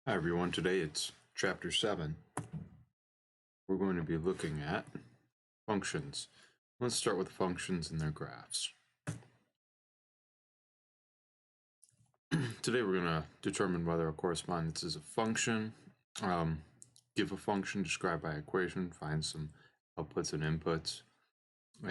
Hi everyone, today it's chapter 7. We're going to be looking at functions. Let's start with functions and their graphs. Today we're going to determine whether a correspondence is a function, give a function described by equation, find some outputs and inputs, do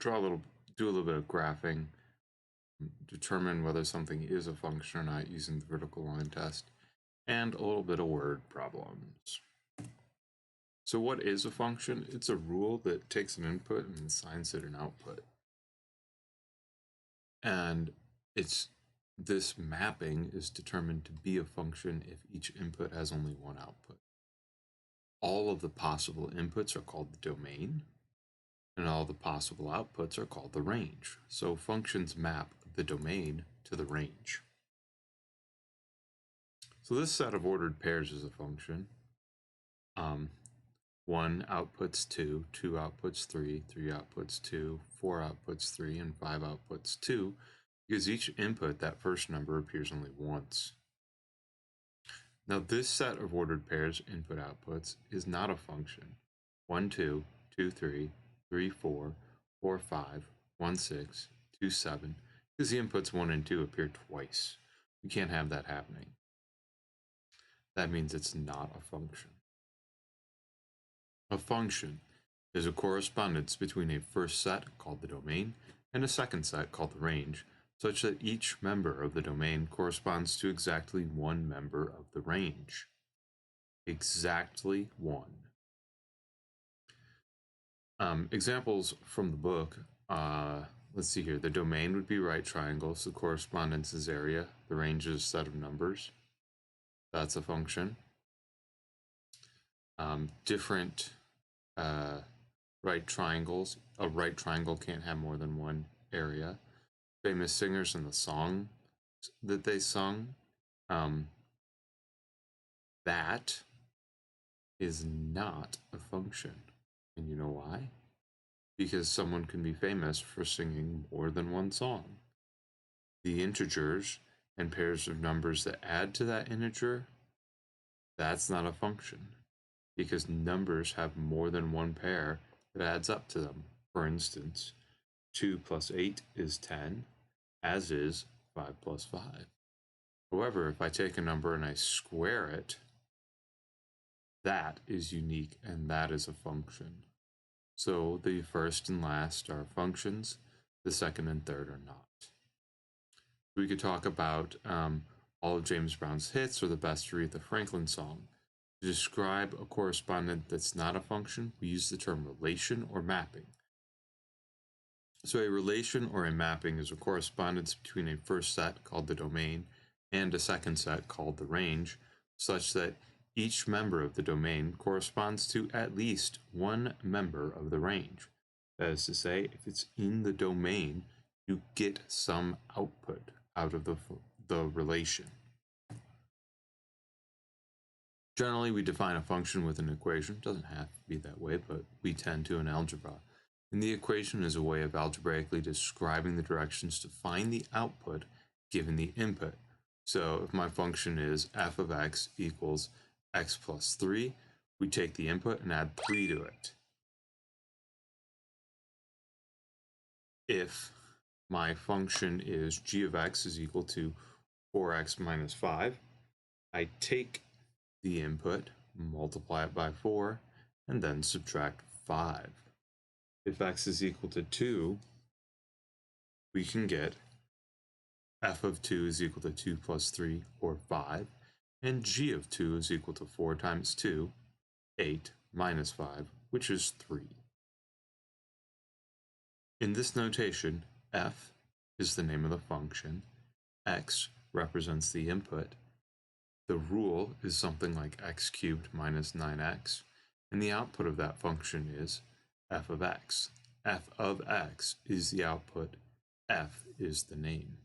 a little bit of graphing, determine whether something is a function or not using the vertical line test, and a little bit of word problems. So what is a function? It's a rule that takes an input and assigns it an output. And this mapping is determined to be a function if each input has only one output. All of the possible inputs are called the domain, and all the possible outputs are called the range. So functions map the domain to the range. So this set of ordered pairs is a function. 1 outputs 2, 2 outputs 3, 3 outputs 2, 4 outputs 3, and 5 outputs 2, because each input, that first number, appears only once. Now this set of ordered pairs, input outputs, is not a function. 1, 2, 2, 3, 3, 4, 4, 5, 1, 6, 2, 7, because the inputs 1 and 2 appear twice. We can't have that happening. That means it's not a function. A function is a correspondence between a first set, called the domain, and a second set, called the range, such that each member of the domain corresponds to exactly one member of the range. Exactly one. Examples from the book, let's see here. The domain would be right triangles, the correspondence is area, the range is a set of numbers. That's a function. Different right triangles. A right triangle can't have more than one area. Famous singers and the song that they sung, that is not a function. And you know why? Because someone can be famous for singing more than one song. The integers and pairs of numbers that add to that integer, that's not a function, because numbers have more than one pair that adds up to them. For instance, 2 plus 8 is 10, as is 5 plus 5. However, if I take a number and I square it, that is unique and that is a function. So the first and last are functions, the second and third are not. We could talk about all of James Brown's hits or the best Aretha Franklin song. To describe a correspondent that's not a function, we use the term relation or mapping. So a relation or a mapping is a correspondence between a first set, called the domain, and a second set, called the range, such that each member of the domain corresponds to at least one member of the range. That is to say, if it's in the domain, you get some output out of the relation. Generally, we define a function with an equation. It doesn't have to be that way, but we tend to in algebra. And the equation is a way of algebraically describing the directions to find the output given the input. So if my function is f of x equals x plus 3, we take the input and add 3 to it. If my function is g of x is equal to 4x minus 5, I take the input, multiply it by 4, and then subtract 5. If x is equal to 2, we can get f of 2 is equal to 2 plus 3, or 5, and g of 2 is equal to 4 times 2, 8, minus 5, which is 3. In this notation, f is the name of the function, x represents the input, the rule is something like x cubed minus 9x, and the output of that function is f of x. F of x is the output, f is the name.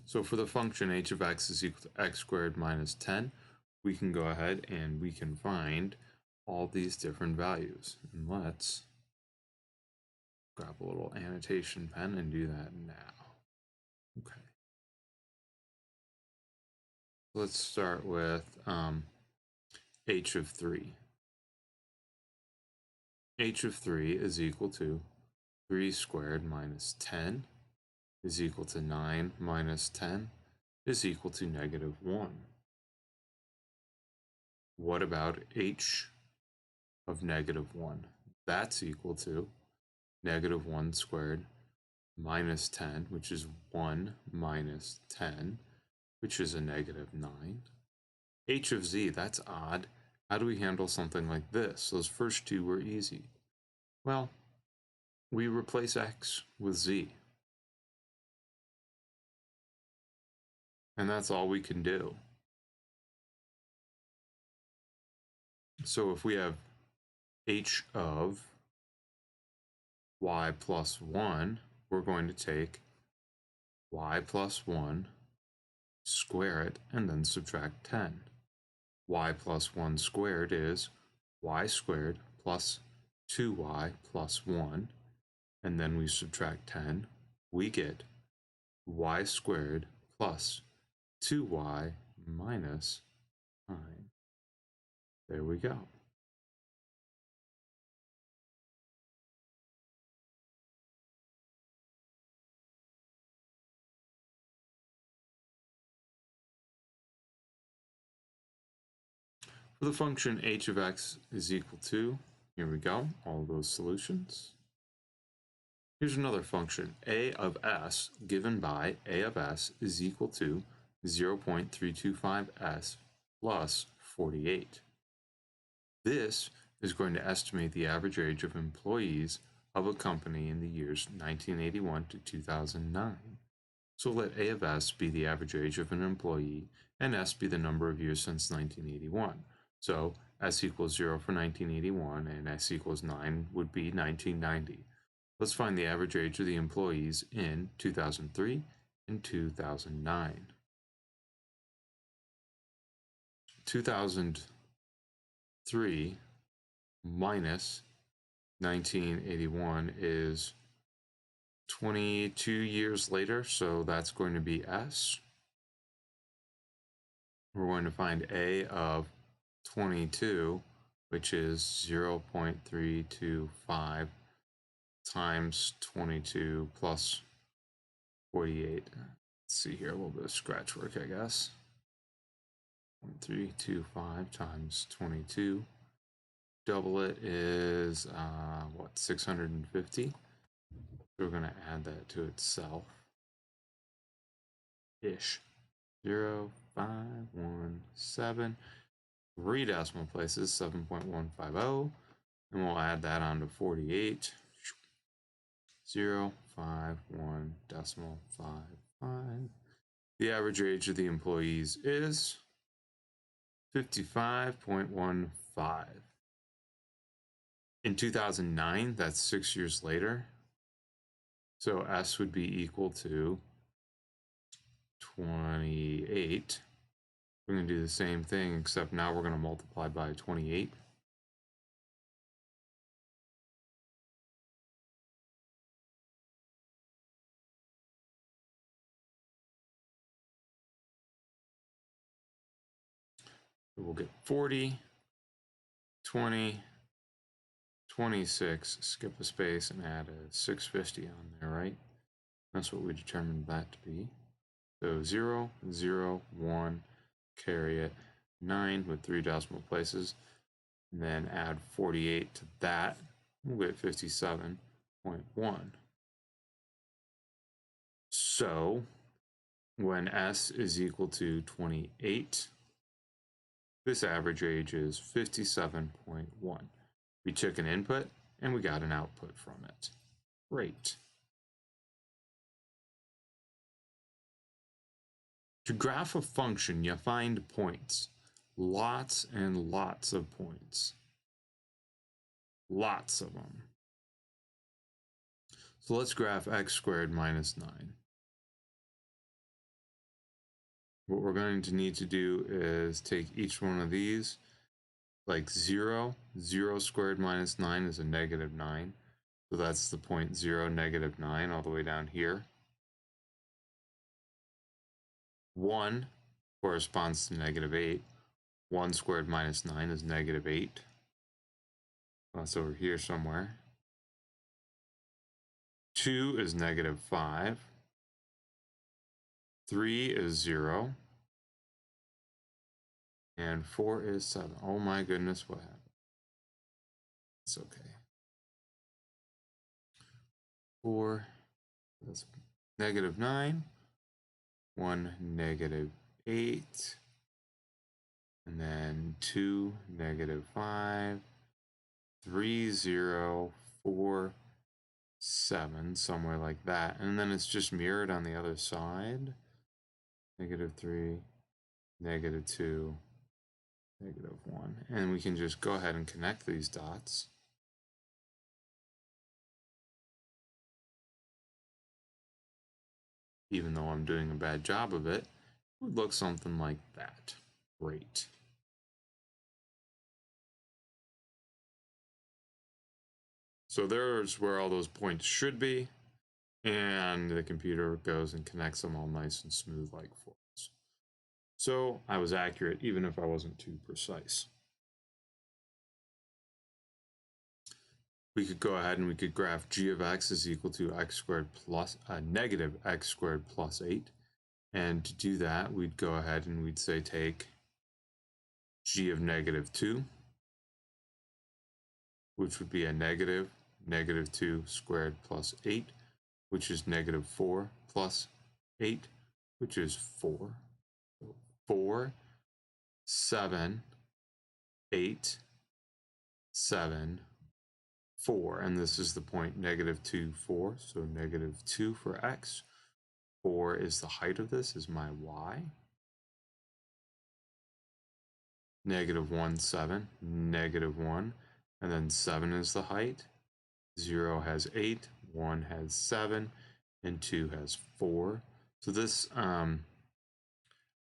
So for the function h of x is equal to x squared minus 10, we can go ahead and we can find all these different values. And let's grab a little annotation pen and do that now. Okay. Let's start with h of 3. H of 3 is equal to 3 squared minus 10 is equal to 9 minus 10 is equal to -1. What about h of -1? That's equal to -1 squared minus 10, which is 1 minus 10, which is a -9. H of z, that's odd. How do we handle something like this? Those first two were easy. Well, we replace x with z. And that's all we can do. So if we have h of y plus 1, we're going to take y plus 1, square it, and then subtract 10. Y plus 1 squared is y squared plus 2y plus 1, and then we subtract 10. We get y squared plus 2y minus 9. There we go. For the function h of x is equal to, here we go, all those solutions. Here's another function, a of s given by a of s is equal to 0.325s plus 48. This is going to estimate the average age of employees of a company in the years 1981 to 2009. So let A of S be the average age of an employee and S be the number of years since 1981. So S equals 0 for 1981 and S equals 9 would be 1990. Let's find the average age of the employees in 2003 and 2009. 2003 minus 1981 is 22 years later, so that's going to be S. We're going to find A of 22, which is 0.325 times 22 plus 48. Let's see here, a little bit of scratch work, I guess. 0.325 times 22. Double it is, what, 650? So we're going to add that to itself. Ish. 0, 5, 1, 7. 3 decimal places, 7.150. And we'll add that on to 48. 0, 5, 1, decimal 5, 5. The average age of the employees is 55.15. In 2009, that's 6 years later. So S would be equal to 28. We're going to do the same thing, except now we're going to multiply by 28. We'll get 40, 20, 26, skip a space and add a 650 on there, right? That's what we determined that to be. So 0, 0, 1, carry it, 9 with 3 decimal places, and then add 48 to that. We'll get 57.1. So when S is equal to 28, this average age is 57.1. We took an input and we got an output from it. Great. To graph a function, you find points. Lots and lots of points. Lots of them. So let's graph x squared minus 9. What we're going to need to do is take each one of these, like 0. 0 squared minus 9 is a -9. So that's the point 0, -9 all the way down here. 1 corresponds to negative 8. 1 squared minus 9 is negative 8. That's over here somewhere. 2 is negative 5. 3 is 0. And 4 is 7. Oh my goodness, what happened? It's okay. 4, that's negative 9. 1, negative 8. And then 2, negative 5. 3, 0, 4, 7, somewhere like that. And then it's just mirrored on the other side. Negative 3, negative 2, negative 1. And we can just go ahead and connect these dots. Even though I'm doing a bad job of it, it would look something like that. Great. So there's where all those points should be. And the computer goes and connects them all nice and smooth like for us. So I was accurate, even if I wasn't too precise. We could go ahead and we could graph g of x is equal to x squared plus negative x squared plus 8. And to do that, we'd go ahead and we'd say take g of negative 2, which would be a negative 2 squared plus 8, which is negative 4 plus 8, which is 4. 4, 7, 8, 7, 4. And this is the point negative 2, 4. So negative 2 for x. 4 is the height of this, is my y. Negative 1, 7, negative 1. And then 7 is the height. 0 has 8, 1 has 7, and 2 has 4. So this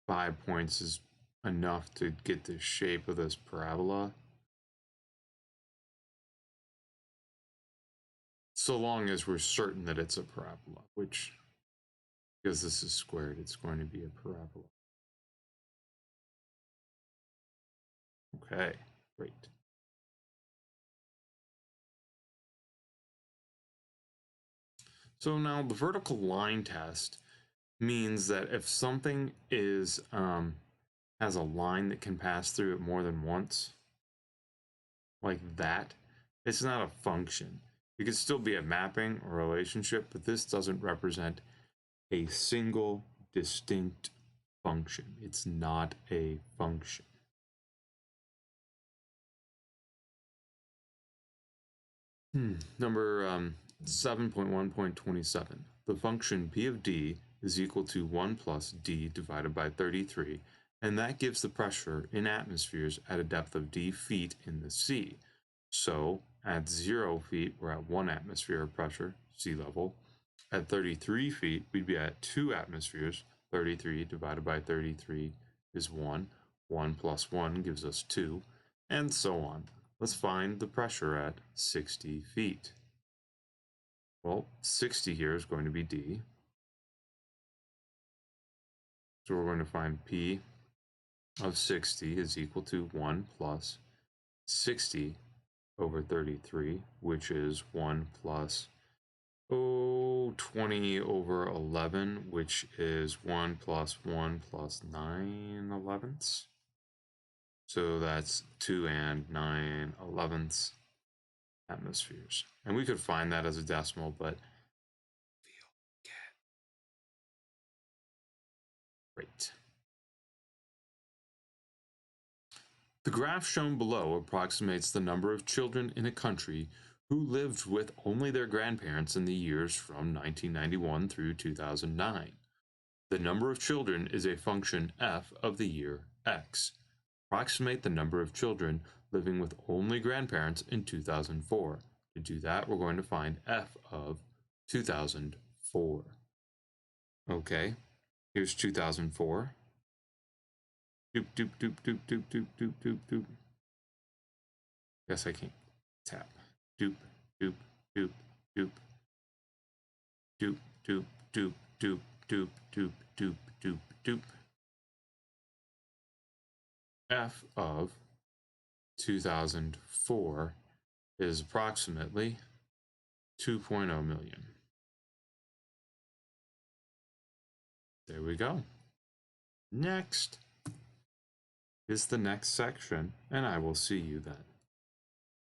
5 points is enough to get the shape of this parabola. So long as we're certain that it's a parabola, which, because this is squared, it's going to be a parabola. Okay, great. So now the vertical line test means that if something is has a line that can pass through it more than once, like that, it's not a function. It could still be a mapping or relationship, but this doesn't represent a single distinct function. It's not a function. Number 7.1.27. The function p of d is equal to 1 plus d divided by 33, and that gives the pressure in atmospheres at a depth of d feet in the sea. So at 0 feet, we're at 1 atmosphere of pressure, sea level. At 33 feet, we'd be at 2 atmospheres. 33 divided by 33 is 1. 1 plus 1 gives us 2, and so on. Let's find the pressure at 60 feet. Well, 60 here is going to be D. So we're going to find P of 60 is equal to 1 plus 60 over 33, which is 1 plus 20 over 11, which is 1 plus 1 plus 9 elevenths. So that's 2 and 9 elevenths atmospheres. And we could find that as a decimal, but great. The graph shown below approximates the number of children in a country who lived with only their grandparents in the years from 1991 through 2009. The number of children is a function f of the year x. Approximate the number of children living with only grandparents in 2004. To do that, we're going to find f of 2004. Okay, here's 2004. Doop, doop, doop, doop, doop, doop, doop, doop, doop. Guess I can't tap. Doop, doop, doop, doop. Doop, doop, doop, doop, doop, doop, doop, doop. doop. F of 2004 is approximately 2.0 million. There we go. Next is the next section, and I will see you then.